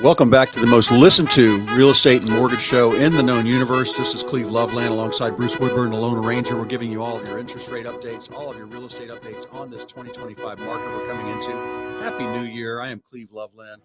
Welcome back to the most listened to real estate and mortgage show in the known universe. This is Cleve Loveland alongside Bruce Woodburn, the Lone Ranger. We're giving you all of your interest rate updates, all of your real estate updates on this 2025 market we're coming into. Happy New Year. I am Cleve Loveland,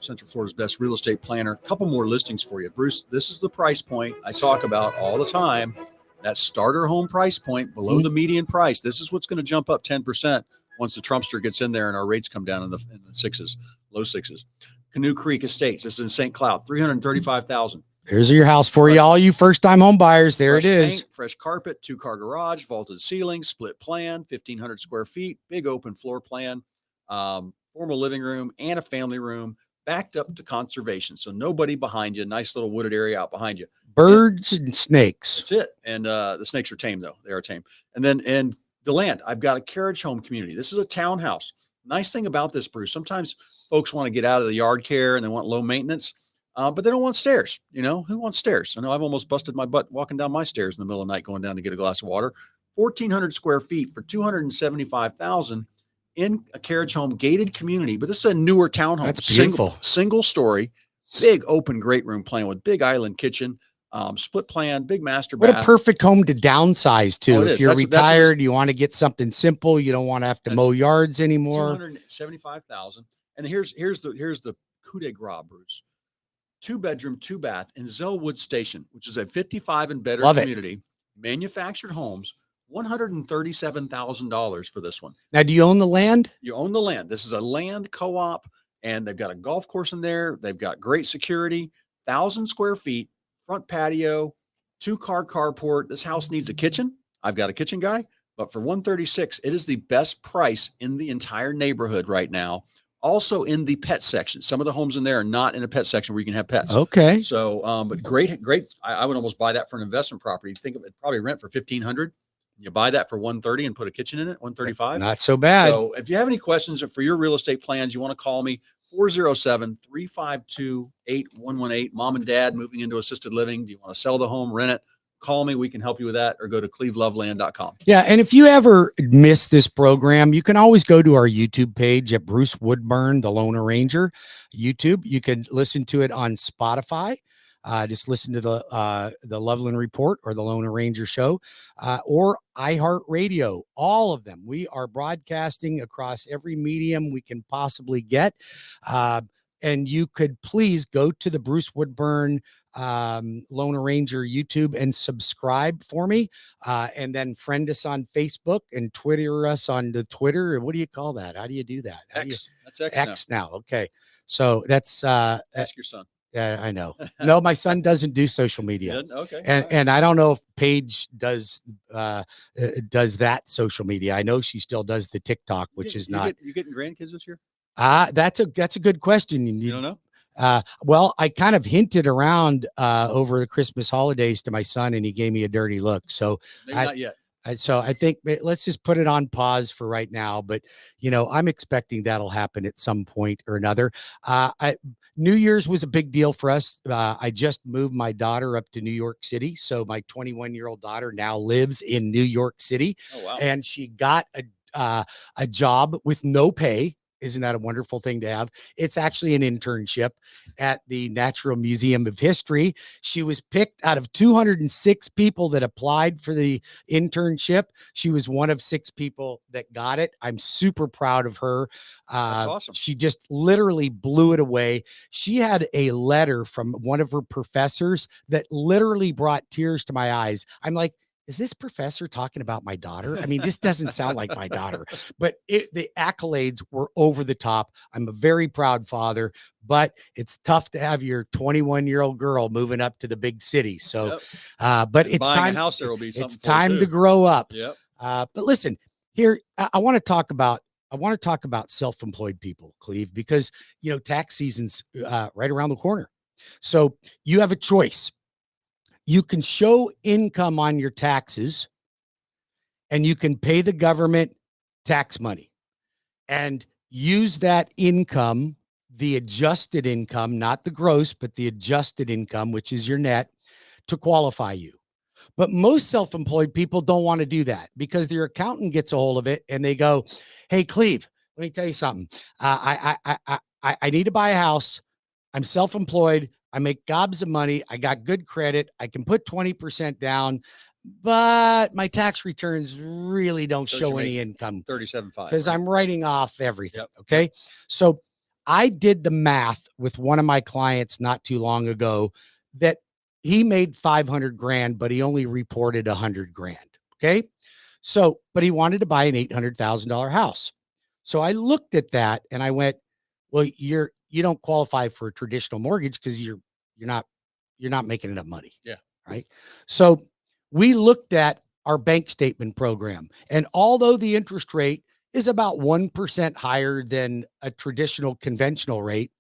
Central Florida's best real estate planner. A couple more listings for you. Bruce, this is the price point I talk about all the time. That starter home price point below the median price. This is what's going to jump up 10% once the Trumpster gets in there and our rates come down in the sixes, low sixes. Canoe Creek Estates. This is in St. Cloud, $335,000. Here's your house for you, all you first-time home buyers. There it is. Paint, fresh carpet, 2-car garage, vaulted ceiling, split plan, 1,500 square feet, big open floor plan, formal living room, and a family room, backed up to conservation. So nobody behind you. Nice little wooded area out behind you. Birds and snakes. That's it. And the snakes are tame, though. They are tame. And then in Deland, I've got a carriage home community. This is a townhouse. Nice thing about this, Bruce, sometimes folks want to get out of the yard care and they want low maintenance, but they don't want stairs. You know, who wants stairs? I know I've almost busted my butt walking down my stairs in the middle of the night going down to get a glass of water. 1,400 square feet for $275,000 in a carriage home gated community. But this is a newer townhome. That's beautiful. Single story, big open great room plan with big island kitchen. Split plan, big master bath. What a perfect home to downsize to. Oh, if you're retired, you want to get something simple. You don't want to have to mow yards anymore. $275,000. And here's the coup de grace, Bruce. 2-bedroom, 2-bath in Zellwood Station, which is a 55 and better community. Manufactured homes, $137,000 for this one. Now, do you own the land? You own the land. This is a land co-op, and they've got a golf course in there. They've got great security, 1,000 square feet. Front patio, 2-car carport. This house needs a kitchen. I've got a kitchen guy, but for $136,000, it is the best price in the entire neighborhood right now. Also in the pet section. Some of the homes in there are not in a pet section where you can have pets. Okay. So, but great. I would almost buy that for an investment property. Think of it, probably rent for $1,500. You buy that for $130,000 and put a kitchen in it, $135,000. Not so bad. So if you have any questions for your real estate plans, you want to call me. 407-352-8118. Mom and dad moving into assisted living. Do you want to sell the home, rent it? Call me. We can help you with that, or go to cleveloveland.com. Yeah. And if you ever miss this program, you can always go to our YouTube page at Bruce Woodburn, the Lone Ranger YouTube. You can listen to it on Spotify. Just listen to the Loveland Report or the Lone Ranger Show, or iHeartRadio, all of them. We are broadcasting across every medium we can possibly get. And you could please go to the Bruce Woodburn Lone Ranger YouTube and subscribe for me. And then friend us on Facebook and Twitter us on the Twitter. What do you call that? How do you do that? That's X now. Okay. So that's ask your son. Yeah, I know. No, my son doesn't do social media. Okay. And I don't know if Paige does that social media. I know she still does the TikTok, which is not. You getting grandkids this year? That's a good question. You don't know? Well, I kind of hinted around over the Christmas holidays to my son, and he gave me a dirty look. So maybe not yet. So I think let's just put it on pause for right now. But, I'm expecting that'll happen at some point or another. New Year's was a big deal for us. I just moved my daughter up to New York City. So my 21-year-old daughter now lives in New York City. Oh, wow. And she got a job with no pay. Isn't that a wonderful thing to have? It's actually an internship at the Natural Museum of History. She was picked out of 206 people that applied for the internship. She was one of 6 people that got it. I'm super proud of her. That's awesome. She just literally blew it away. She had a letter from one of her professors that literally brought tears to my eyes. I'm like, is this professor talking about my daughter? I mean, this doesn't sound like my daughter, but the accolades were over the top. I'm a very proud father, but it's tough to have your 21-year-old girl moving up to the big city. So, but it's time. A house there will be it's time to grow up. Yep. But listen, here I want to talk about self-employed people, Cleve, because tax season's right around the corner. So you have a choice. You can show income on your taxes, and you can pay the government tax money and use that income, the adjusted income, not the gross, but the adjusted income, which is your net, to qualify you. But most self-employed people don't want to do that because their accountant gets a hold of it and they go, hey, Cleve, let me tell you something. I need to buy a house. I'm self-employed. I make gobs of money. I got good credit. I can put 20% down, but my tax returns really don't show any income 37.5 because I'm writing off everything. Yep. Okay. So I did the math with one of my clients not too long ago that he made 500 grand, but he only reported 100 grand. Okay. So, but he wanted to buy an $800,000 house. So I looked at that and I went, well, you don't qualify for a traditional mortgage because you're not making enough money. Yeah. Right. So we looked at our bank statement program, and although the interest rate is about 1% higher than a traditional conventional rate,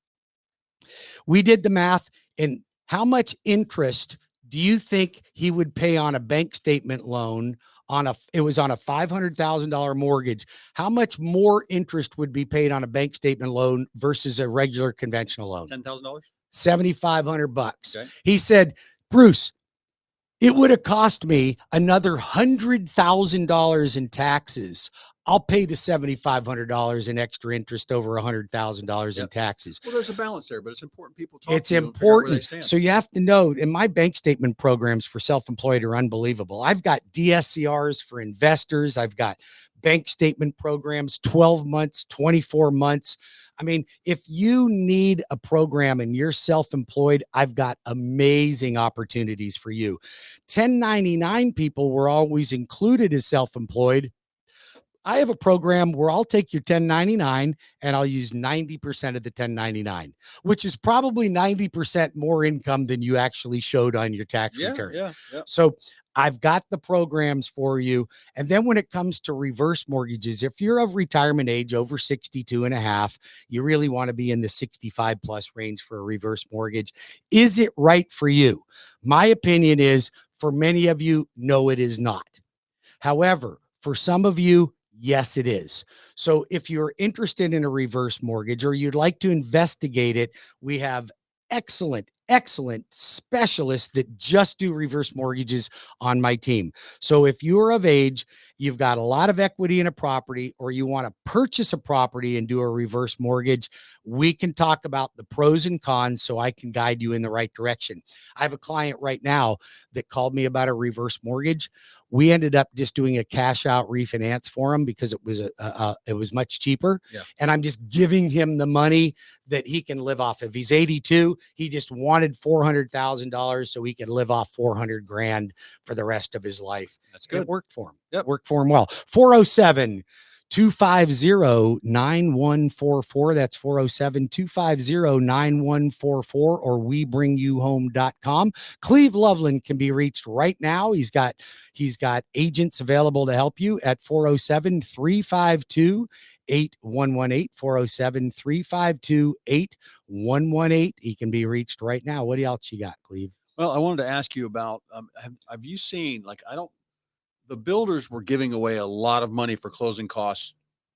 we did the math. And how much interest do you think he would pay on a bank statement loan it was on a $500,000 mortgage? How much more interest would be paid on a bank statement loan versus a regular conventional loan? $10,000? $7,500. Okay. He said, Bruce, it would have cost me another $100,000 in taxes. I'll pay the $7,500 in extra interest over $100,000 in taxes. Well, there's a balance there, but it's important people talk It's to you and figure out where they important. stand. So you have to know, and my bank statement programs for self-employed are unbelievable. I've got DSCRs for investors. I've got bank statement programs, 12 months, 24 months. I mean, if you need a program and you're self-employed, I've got amazing opportunities for you. 1099 people were always included as self-employed. I have a program where I'll take your 1099 and I'll use 90% of the 1099, which is probably 90% more income than you actually showed on your tax return. Yeah. So I've got the programs for you. And then when it comes to reverse mortgages, if you're of retirement age over 62 and a half, you really want to be in the 65 plus range for a reverse mortgage. Is it right for you? My opinion is, for many of you, no, it is not. However, for some of you, yes, it is. So if you're interested in a reverse mortgage or you'd like to investigate it, we have excellent specialists that just do reverse mortgages on my team. So if you're of age, you've got a lot of equity in a property, or you want to purchase a property and do a reverse mortgage, we can talk about the pros and cons so I can guide you in the right direction. I have a client right now that called me about a reverse mortgage. We ended up just doing a cash out refinance for him because it was much cheaper. Yeah. And I'm just giving him the money that he can live off of. He's 82. He just wanted $400,000 so he could live off 400 grand for the rest of his life. That's good. It worked for him. Yep. Worked for him well. 407-250-9144. That's 407-250-9144 or webringyouhome.com. Cleve Loveland can be reached right now. He's got agents available to help you at 407-352-8118, 407-352-8118. He can be reached right now. What else you got, Cleve? Well, I wanted to ask you about, have you seen, the builders were giving away a lot of money for closing costs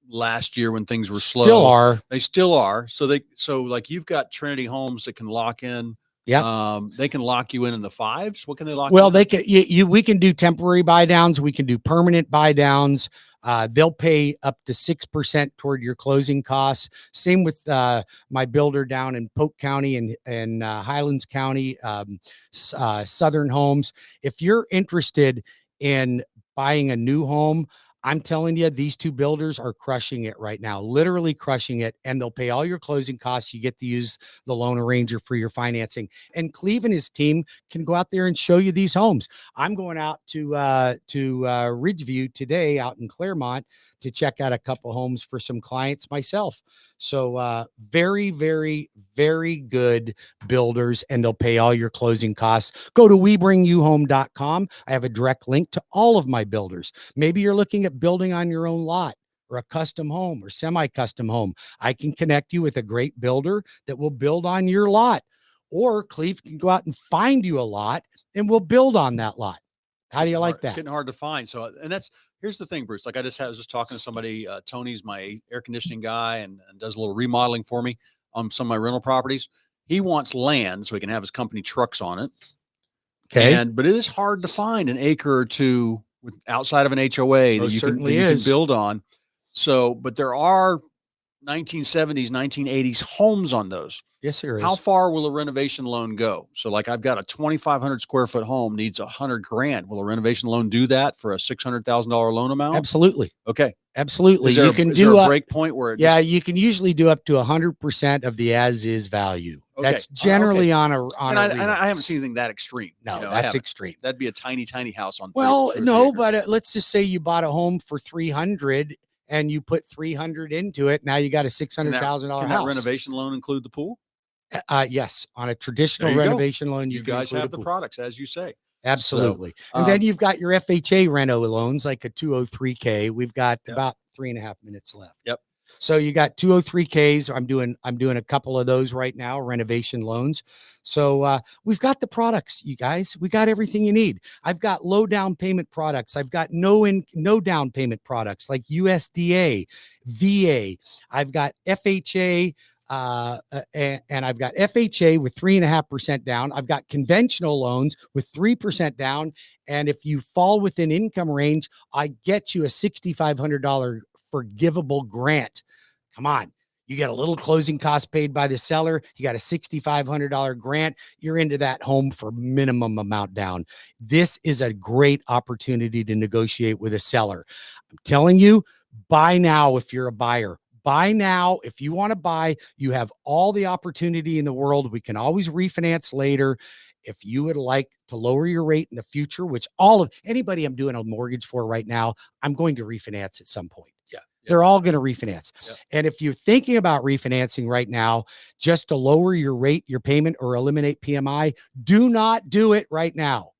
last year when things were slow. Still are. They still are. So like you've got Trinity Homes that can lock in. Yeah. They can lock you in the fives. What can they lock? Well, in? they can, we can do temporary buy downs. We can do permanent buy downs. They'll pay up to 6% toward your closing costs. Same with my builder down in Polk County and Highlands County, Southern Homes. If you're interested in buying a new home, I'm telling you, these two builders are crushing it right now, literally crushing it. And they'll pay all your closing costs. You get to use the loan arranger for your financing. And Cleve and his team can go out there and show you these homes. I'm going out to Ridgeview today out in Claremont to check out a couple homes for some clients myself. So very, very, very good builders, and they'll pay all your closing costs. Go to webringyouhome.com. I have a direct link to all of my builders. Maybe you're looking at building on your own lot or a custom home or semi-custom home. I can connect you with a great builder that will build on your lot. Or Cleve can go out and find you a lot and we'll build on that lot. How do you like that? It's getting hard to find. So, and here's the thing, Bruce. Like I was just talking to somebody, Tony's my air conditioning guy and does a little remodeling for me on some of my rental properties. He wants land so he can have his company trucks on it. Okay. But it is hard to find an acre or two outside of an HOA that you can build on. So, but there are 1970s, 1980s homes on those. Yes, there is. How far will a renovation loan go? So like I've got a 2,500 square foot home needs $100,000. Will a renovation loan do that for a $600,000 loan amount? Absolutely. Okay. Absolutely. Is there, You can is do there a break point where it yeah, you can usually do up to 100% of the as is value. Okay. That's generally on a and I haven't seen anything that extreme. No, you know, that's extreme. That'd be a tiny house on. Well, no, but let's just say you bought a home for 300 and you put 300 into it. Now you got a $600,000 house. Can that renovation loan include the pool? Yes, on a traditional renovation loan, you guys have the products, as you say. Absolutely. So, and then you've got your FHA reno loans, like a 203K. We've got about 3.5 minutes left. Yep. So you got 203Ks. I'm doing a couple of those right now, renovation loans. So we've got the products, you guys. We got everything you need. I've got low down payment products. I've got no down payment products like USDA, VA. I've got FHA. And I've got FHA with 3.5% down. I've got conventional loans with 3% down. And if you fall within income range, I get you a $6,500 forgivable grant. Come on. You get a little closing cost paid by the seller. You got a $6,500 grant. You're into that home for minimum amount down. This is a great opportunity to negotiate with a seller. I'm telling you, buy now if you're a buyer. Buy now. If you want to buy, you have all the opportunity in the world. We can always refinance later. If you would like to lower your rate in the future, which anybody I'm doing a mortgage for right now, I'm going to refinance at some point. Yeah. They're all going to refinance. Yeah. And if you're thinking about refinancing right now, just to lower your rate, your payment, or eliminate PMI, do not do it right now.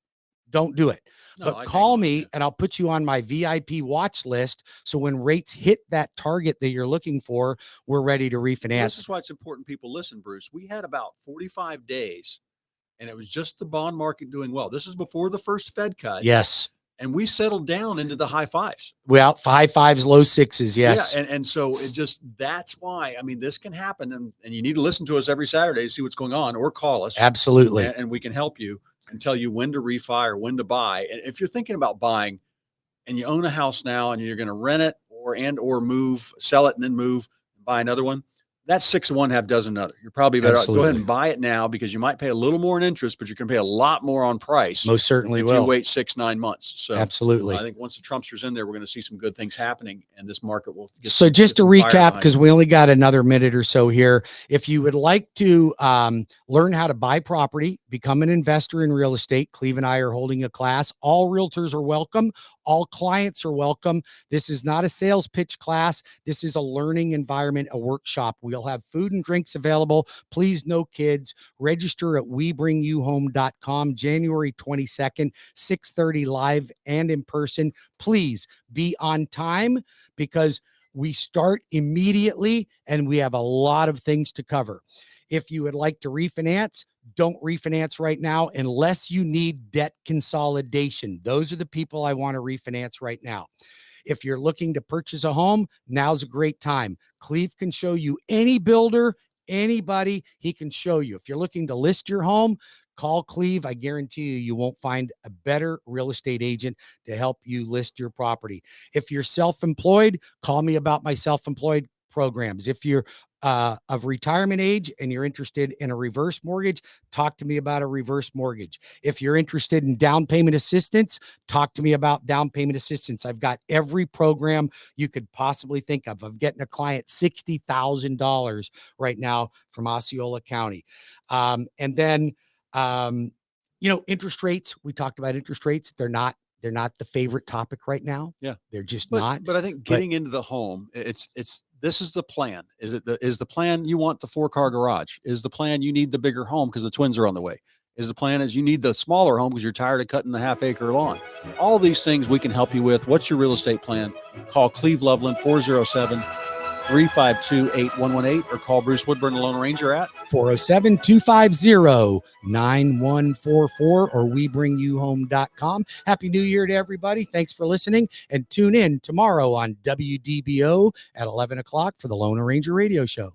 Don't do it. No, but call me and I'll put you on my VIP watch list. So when rates hit that target that you're looking for, we're ready to refinance. Well, this is why it's important people listen, Bruce. We had about 45 days and it was just the bond market doing well. This is before the first Fed cut. Yes. And we settled down into the high fives. Well, high fives, low sixes. Yes. Yeah. And so that's why, I mean, this can happen. And you need to listen to us every Saturday to see what's going on or call us. Absolutely. And we can help you and tell you when to refi or when to buy. And if you're thinking about buying and you own a house now and you're going to rent it or move, sell it and then move and buy another one, that's 6 of one, half dozen another. You're probably better go ahead and buy it now because you might pay a little more in interest, but you're going to pay a lot more on price. Most certainly if will. you wait 6-9 months. So absolutely. I think once the Trumpsters in there, we're going to see some good things happening and this market will get so just to recap, because we only got another minute or so here. If you would like to learn how to buy property, become an investor in real estate, Cleve and I are holding a class. All realtors are welcome. All clients are welcome. This is not a sales pitch class. This is a learning environment, a workshop. We'll have food and drinks available. Please, no kids. Register at webringyouhome.com, January 22nd, 6:30 live and in person. Please be on time because we start immediately and we have a lot of things to cover. If you would like to refinance, don't refinance right now unless you need debt consolidation. Those are the people I want to refinance right now. If you're looking to purchase a home, now's a great time. Cleve can show you any builder, anybody, he can show you. If you're looking to list your home, call Cleve. I guarantee you won't find a better real estate agent to help you list your property. If you're self-employed, call me about my self-employed programs. If you're of retirement age and you're interested in a reverse mortgage, talk to me about a reverse mortgage. If you're interested in down payment assistance, talk to me about down payment assistance. I've got every program you could possibly think of. I'm getting a client $60,000 right now from Osceola County. And then, interest rates, we talked about interest rates. They're not the favorite topic right now. Yeah. They're just not. But I think getting into the home, this is the plan. Is the plan you want the 4-car garage? Is the plan you need the bigger home because the twins are on the way? Is the plan is you need the smaller home because you're tired of cutting the half-acre lawn? All these things we can help you with. What's your real estate plan? Call Cleve Loveland 407-352-8118 or call Bruce Woodburn, the Lone Ranger at 407-250-9144 or webringyouhome.com. Happy New Year to everybody. Thanks for listening and tune in tomorrow on WDBO at 11 o'clock for the Lone Ranger Radio Show.